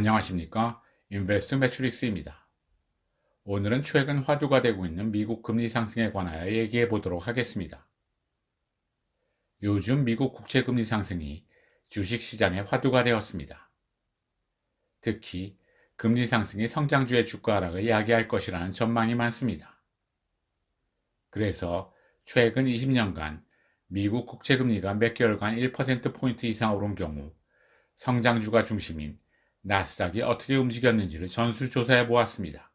안녕하십니까? 인베스트 매트릭스입니다. 오늘은 최근 화두가 되고 있는 미국 금리 상승에 관하여 얘기해 보도록 하겠습니다. 요즘 미국 국채 금리 상승이 주식 시장의 화두가 되었습니다. 특히 금리 상승이 성장주의 주가 하락을 야기할 것이라는 전망이 많습니다. 그래서 최근 20년간 미국 국채 금리가 몇 개월간 1%포인트 이상 오른 경우 성장주가 중심인 나스닥이 어떻게 움직였는지를 전수조사해 보았습니다.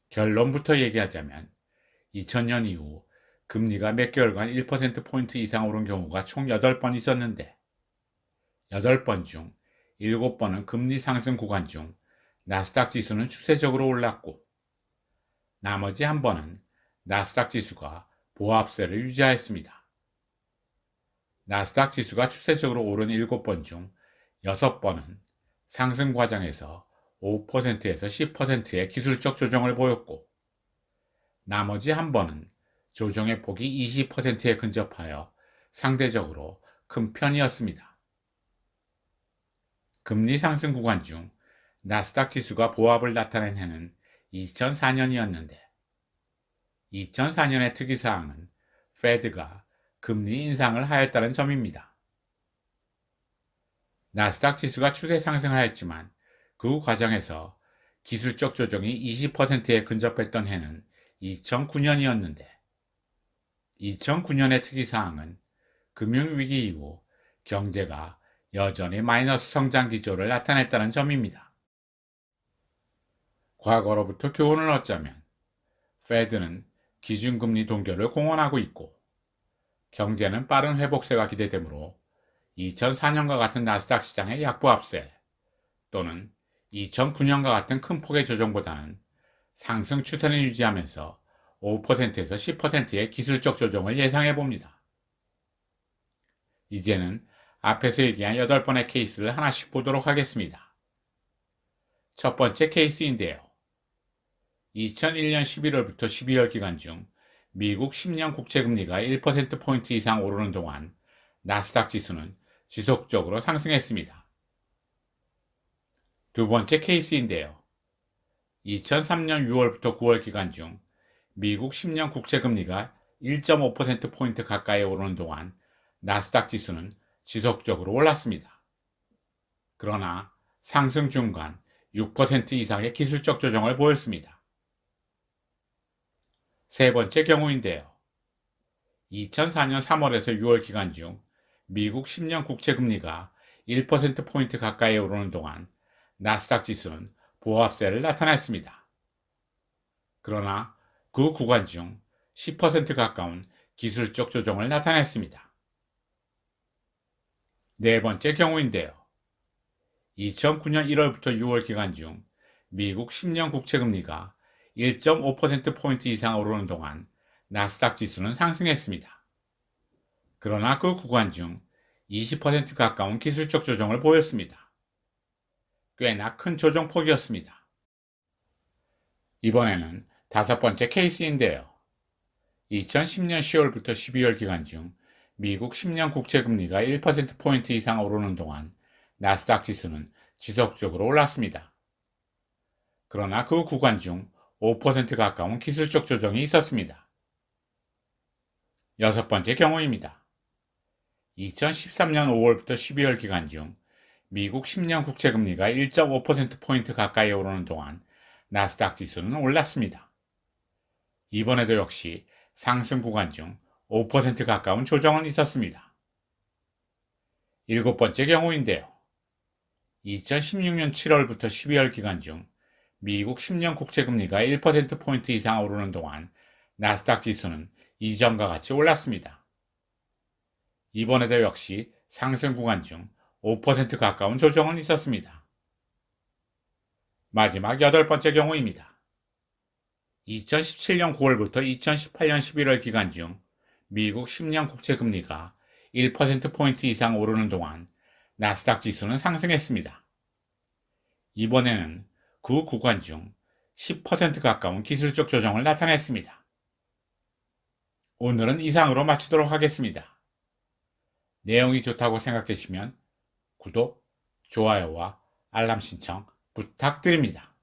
결론부터 얘기하자면 2000년 이후 금리가 몇 개월간 1%포인트 이상 오른 경우가 총 8번 있었는데 8번 중 7번은 금리 상승 구간 중 나스닥 지수는 추세적으로 올랐고 나머지 한 번은 나스닥 지수가 보합세를 유지하였습니다. 나스닥 지수가 추세적으로 오른 7번 중 6번은 상승 과정에서 5%에서 10%의 기술적 조정을 보였고 나머지 한 번은 조정의 폭이 20%에 근접하여 상대적으로 큰 편이었습니다. 금리 상승 구간 중 나스닥 지수가 보합을 나타낸 해는 2004년이었는데 2004년의 특이사항은 페드가 금리 인상을 하였다는 점입니다. 나스닥 지수가 추세 상승하였지만 그 과정에서 기술적 조정이 20%에 근접했던 해는 2009년이었는데 2009년의 특이사항은 금융위기 이후 경제가 여전히 마이너스 성장 기조를 나타냈다는 점입니다. 과거로부터 교훈을 얻자면 페드는 기준금리 동결을 공언하고 있고 경제는 빠른 회복세가 기대되므로 2004년과 같은 나스닥 시장의 약보합세 또는 2009년과 같은 큰 폭의 조정보다는 상승 추세를 유지하면서 5%에서 10%의 기술적 조정을 예상해 봅니다. 이제는 앞에서 얘기한 8번의 케이스를 하나씩 보도록 하겠습니다. 첫 번째 케이스인데요. 2001년 11월부터 12월 기간 중 미국 10년 국채 금리가 1%포인트 이상 오르는 동안 나스닥 지수는 지속적으로 상승했습니다. 두 번째 케이스인데요. 2003년 6월부터 9월 기간 중 미국 10년 국채 금리가 1.5%포인트 가까이 오르는 동안 나스닥 지수는 지속적으로 올랐습니다. 그러나 상승 중간 6% 이상의 기술적 조정을 보였습니다. 세 번째 경우인데요. 2004년 3월에서 6월 기간 중 미국 10년 국채 금리가 1%포인트 가까이 오르는 동안 나스닥 지수는 보합세를 나타냈습니다. 그러나 그 구간 중 10% 가까운 기술적 조정을 나타냈습니다. 네 번째 경우인데요. 2009년 1월부터 6월 기간 중 미국 10년 국채 금리가 1.5%포인트 이상 오르는 동안 나스닥 지수는 상승했습니다. 그러나 그 구간 중 20% 가까운 기술적 조정을 보였습니다. 꽤나 큰 조정폭이었습니다. 이번에는 다섯 번째 케이스인데요. 2010년 10월부터 12월 기간 중 미국 10년 국채 금리가 1%포인트 이상 오르는 동안 나스닥 지수는 지속적으로 올랐습니다. 그러나 그 구간 중 5% 가까운 기술적 조정이 있었습니다. 여섯 번째 경우입니다. 2013년 5월부터 12월 기간 중 미국 10년 국채 금리가 1.5%포인트 가까이 오르는 동안 나스닥 지수는 올랐습니다. 이번에도 역시 상승 구간 중 5% 가까운 조정은 있었습니다. 일곱 번째 경우인데요. 2016년 7월부터 12월 기간 중 미국 10년 국채 금리가 1%포인트 이상 오르는 동안 나스닥 지수는 이전과 같이 올랐습니다. 이번에도 역시 상승 구간 중 5% 가까운 조정은 있었습니다. 마지막 여덟 번째 경우입니다. 2017년 9월부터 2018년 11월 기간 중 미국 10년 국채 금리가 1%포인트 이상 오르는 동안 나스닥 지수는 상승했습니다. 이번에는 그 구간 중 10% 가까운 기술적 조정을 나타냈습니다. 오늘은 이상으로 마치도록 하겠습니다. 내용이 좋다고 생각되시면 구독, 좋아요와 알람 신청 부탁드립니다.